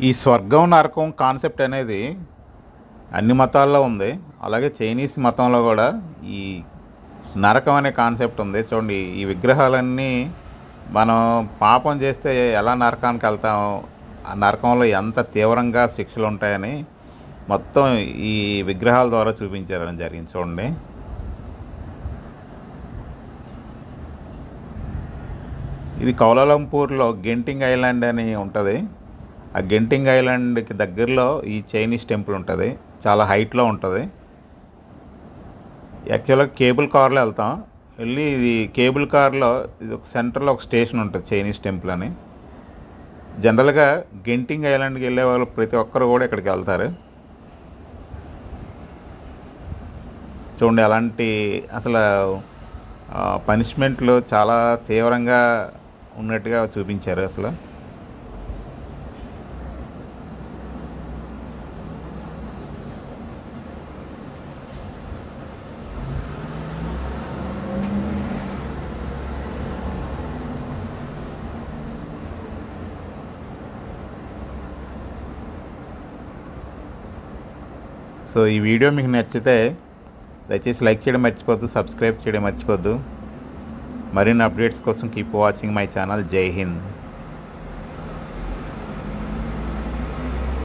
ఈ స్వర్గం నరకం కాన్సెప్ట్ అనేది అన్ని మతాల్లో ఉంది. అలాగే చైనీస్ మతంలో కూడా ఈ నరకం అనే కాన్సెప్ట్ ఉంది. చూడండి, ఈ విగ్రహాలన్నీ మనం పాపం చేస్తే ఎలా నరకానికి వెళ్తామో, ఆ నరకంలో ఎంత తీవ్రంగా శిక్షలు ఉంటాయని మొత్తం ఈ విగ్రహాల ద్వారా చూపించారని జరిగింది. చూడండి, ఇది కౌలాలంపూర్లో గెంటింగ్ ఐలాండ్ అని ఉంటుంది. ఆ గెంటింగ్ ఐలాండ్కి దగ్గరలో ఈ చైనీస్ టెంపుల్ ఉంటుంది. చాలా హైట్లో ఉంటుంది. యాక్చువల్గా కేబుల్ కార్లో వెళ్తాం. వెళ్ళి ఇది కేబుల్ కార్లో ఇది ఒక సెంటర్లో ఒక స్టేషన్ ఉంటుంది, చైనీస్ టెంపుల్ అని. జనరల్గా గెంటింగ్ ఐలాండ్కి వెళ్ళే వాళ్ళు ప్రతి ఒక్కరు కూడా ఇక్కడికి వెళ్తారు. చూడండి, అలాంటి అసలు పనిష్మెంట్లు చాలా తీవ్రంగా ఉన్నట్టుగా చూపించారు అసలు. సో ఈ వీడియో మీకు నచ్చితే దయచేసి లైక్ చేయడం మర్చిపోద్దు, సబ్స్క్రైబ్ చేయడం మర్చిపోద్దు. మరిన్ని అప్డేట్స్ కోసం కీప్ వాచింగ్ మై ఛానల్. జై హింద్.